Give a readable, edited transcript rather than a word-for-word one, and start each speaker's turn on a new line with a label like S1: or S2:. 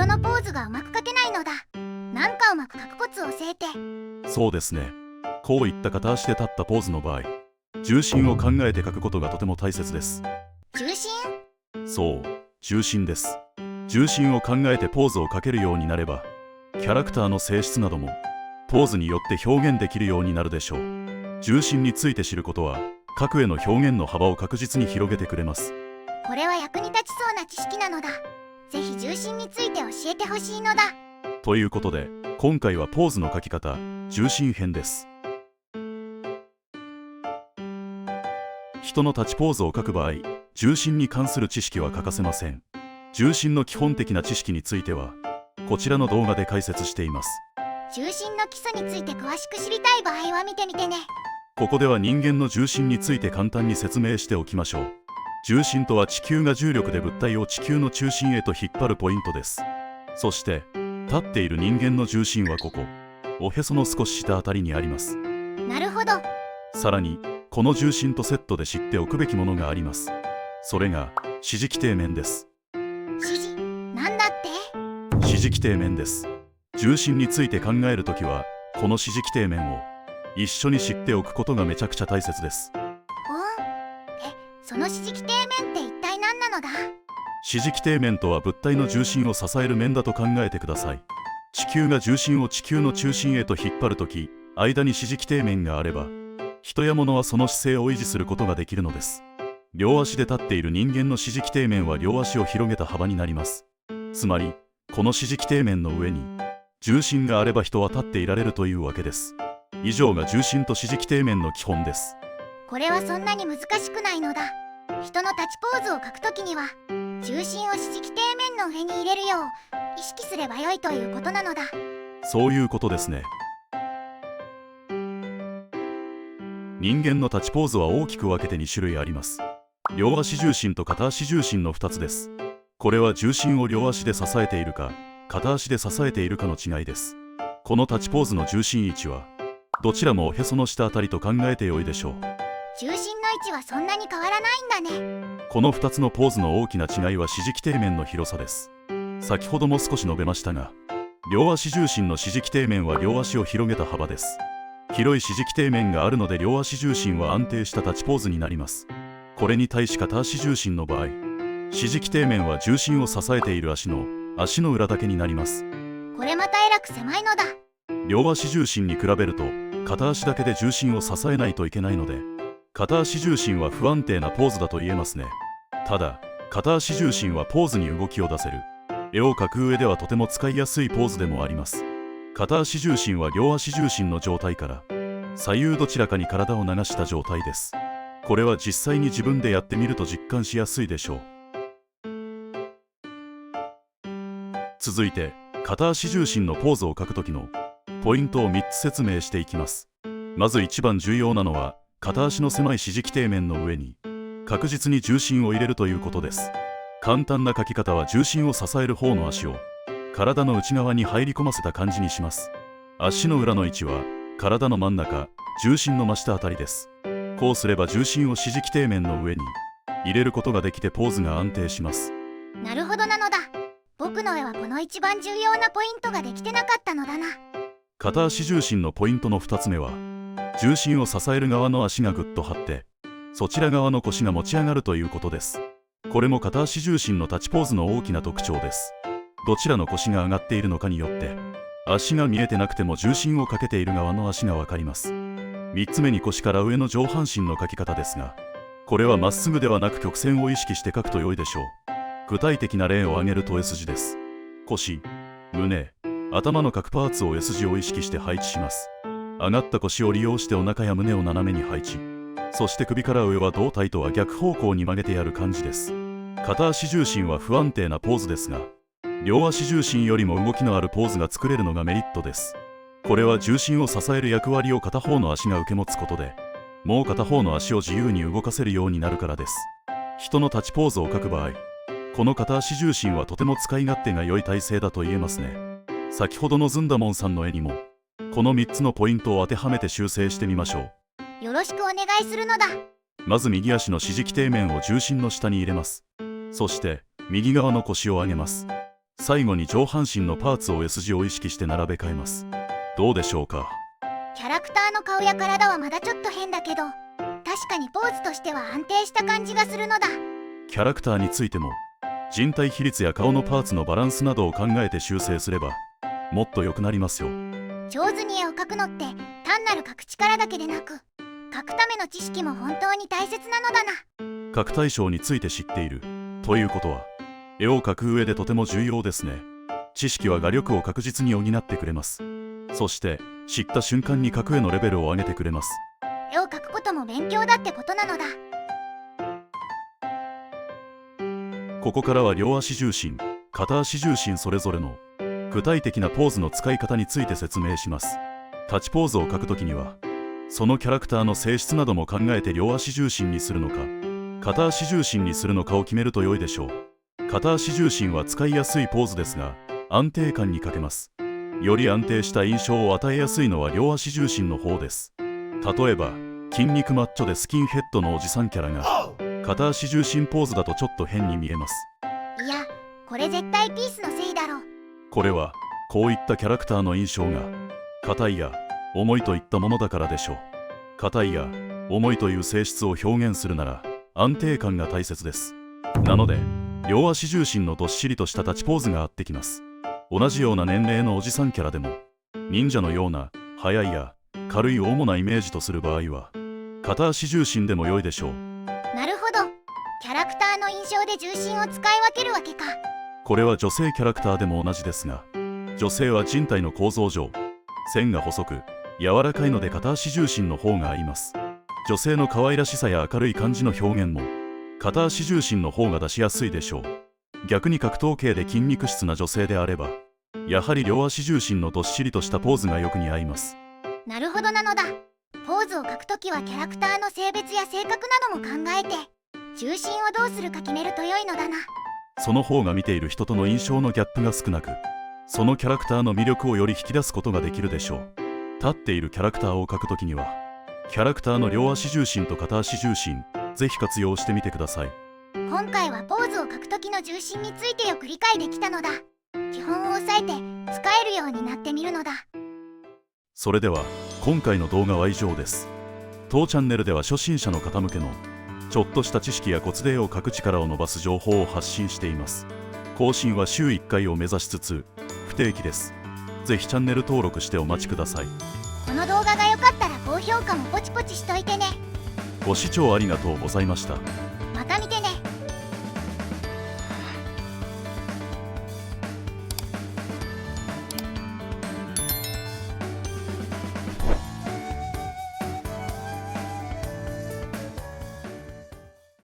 S1: 人のポーズがうまく描けないのだ。なんかうまく描くコツを教えて。
S2: そうですね。こういった片足で立ったポーズの場合、重心を考えて描くことがとても大切です。
S1: 重心？
S2: そう、重心です。重心を考えてポーズを描けるようになれば、キャラクターの性質などもポーズによって表現できるようになるでしょう。重心について知ることは、描く絵の表現の幅を確実に広げてくれます。
S1: これは役に立ちそうな知識なのだ。ぜひ重心について教えてほしいのだ。
S2: ということで、今回はポーズの描き方、重心編です。人の立ちポーズを描く場合、重心に関する知識は欠かせません。重心の基本的な知識については、こちらの動画で解説しています。
S1: 重心の基礎について詳しく知りたい場合は見てみてね。
S2: ここでは人間の重心について簡単に説明しておきましょう。重心とは地球が重力で物体を地球の中心へと引っ張るポイントです。そして、立っている人間の重心はここ、おへその少し下あたりにあります。
S1: なるほど。
S2: さらに、この重心とセットで知っておくべきものがあります。それが、支持基底面です。
S1: 支持？なんだって？
S2: 支持基底面です。重心について考えるときは、この支持基底面を一緒に知っておくことがめちゃくちゃ大切です。
S1: その支持基底面って一体何なのだ？
S2: 支持基底面とは物体の重心を支える面だと考えてください。地球が重心を地球の中心へと引っ張るとき、間に支持基底面があれば、人や物はその姿勢を維持することができるのです。両足で立っている人間の支持基底面は両足を広げた幅になります。つまり、この支持基底面の上に重心があれば人は立っていられるというわけです。以上が重心と支持基底面の基本です。
S1: これはそんなに難しくないのだ。人の立ちポーズを描くときには、重心を支持基底面の上に入れるよう意識すればよいということなのだ。
S2: そういうことですね。人間の立ちポーズは大きく分けて2種類あります。両足重心と片足重心の2つです。これは重心を両足で支えているか、片足で支えているかの違いです。この立ちポーズの重心位置は、どちらもおへその下あたりと考えてよいでしょう。
S1: 重心の位置はそんなに変わらないんだね。
S2: この2つのポーズの大きな違いは支持基底面の広さです。先ほども少し述べましたが、両足重心の支持基底面は両足を広げた幅です。広い支持基底面があるので両足重心は安定した立ちポーズになります。これに対し片足重心の場合、支持基底面は重心を支えている足の裏だけになります。
S1: これまたえらく狭いのだ。
S2: 両足重心に比べると片足だけで重心を支えないといけないので、片足重心は不安定なポーズだと言えますね。ただ、片足重心はポーズに動きを出せる、絵を描く上ではとても使いやすいポーズでもあります。片足重心は両足重心の状態から左右どちらかに体を流した状態です。これは実際に自分でやってみると実感しやすいでしょう。続いて、片足重心のポーズを描くときのポイントを3つ説明していきます。まず一番重要なのは、片足の狭い支持基底面の上に確実に重心を入れるということです。簡単な描き方は重心を支える方の足を体の内側に入り込ませた感じにします。足の裏の位置は体の真ん中、重心の真下あたりです。こうすれば重心を支持基底面の上に入れることができてポーズが安定します。
S1: なるほどなのだ。僕の絵はこの一番重要なポイントができてなかったのだな。
S2: 片足重心のポイントの2つ目は、重心を支える側の足がぐっと張って、そちら側の腰が持ち上がるということです。これも片足重心の立ちポーズの大きな特徴です。どちらの腰が上がっているのかによって、足が見えてなくても重心をかけている側の足がわかります。3つ目に腰から上の上半身の描き方ですが、これはまっすぐではなく曲線を意識して描くと良いでしょう。具体的な例を挙げると S 字です。腰、胸、頭の各パーツを S 字を意識して配置します。上がった腰を利用してお腹や胸を斜めに配置。そして首から上は胴体とは逆方向に曲げてやる感じです。片足重心は不安定なポーズですが、両足重心よりも動きのあるポーズが作れるのがメリットです。これは重心を支える役割を片方の足が受け持つことで、もう片方の足を自由に動かせるようになるからです。人の立ちポーズを描く場合、この片足重心はとても使い勝手が良い体勢だと言えますね。先ほどのずんだもんさんの絵にも、この3つのポイントを当てはめて修正してみましょ
S1: う。よろしくお願いするのだ。
S2: まず右足の支持基底面を重心の下に入れます。そして右側の腰を上げます。最後に上半身のパーツを S 字を意識して並べ替えます。どうでしょうか。
S1: キャラクターの顔や体はまだちょっと変だけど、確かにポーズとしては安定した感じがするのだ。
S2: キャラクターについても人体比率や顔のパーツのバランスなどを考えて修正すればもっと良くなりますよ。
S1: 上手に絵を描くのって単なる描く力だけでなく、描くための知識も本当に大切なのだな。
S2: 描く対象について知っているということは絵を描く上でとても重要ですね。知識は画力を確実に補ってくれます。そして知った瞬間に描く絵のレベルを上げてくれます。
S1: 絵を描くことも勉強だってことなのだ。
S2: ここからは両足重心、片足重心それぞれの具体的なポーズの使い方について説明します。立ちポーズを描くときにはそのキャラクターの性質なども考えて両足重心にするのか片足重心にするのかを決めると良いでしょう。片足重心は使いやすいポーズですが安定感に欠けます。より安定した印象を与えやすいのは両足重心の方です。例えば筋肉マッチョでスキンヘッドのおじさんキャラが片足重心ポーズだとちょっと変に見えます。
S1: いや、これ絶対ピースのせいだろ。
S2: これはこういったキャラクターの印象が硬いや重いといったものだからでしょう。硬いや重いという性質を表現するなら安定感が大切です。なので両足重心のどっしりとした立ちポーズが合ってきます。同じような年齢のおじさんキャラでも忍者のような速いや軽い主なイメージとする場合は片足重心でも良いでしょう。
S1: なるほど、キャラクターの印象で重心を使い分けるわけか。
S2: これは女性キャラクターでも同じですが、女性は人体の構造上線が細く柔らかいので片足重心の方が合います。女性の可愛らしさや明るい感じの表現も片足重心の方が出しやすいでしょう。逆に格闘系で筋肉質な女性であればやはり両足重心のどっしりとしたポーズがよく似合います。
S1: なるほどなのだ。ポーズを描くときはキャラクターの性別や性格なども考えて重心をどうするか決めると良いのだな。
S2: その方が見ている人との印象のギャップが少なくそのキャラクターの魅力をより引き出すことができるでしょう。立っているキャラクターを描くときにはキャラクターの両足重心と片足重心ぜひ活用してみてください。
S1: 今回はポーズを描くときの重心についてよく理解できたのだ。基本を押さえて使えるようになってみるのだ。
S2: それでは今回の動画は以上です。当チャンネルでは初心者の方向けのちょっとした知識やコツで絵を描く力を伸ばす情報を発信しています。更新は週1回を目指しつつ不定期です。ぜひチャンネル登録してお待ちください。
S1: この動画が良かったら高評価もポチポチしといてね。
S2: ご視聴ありがとうございました。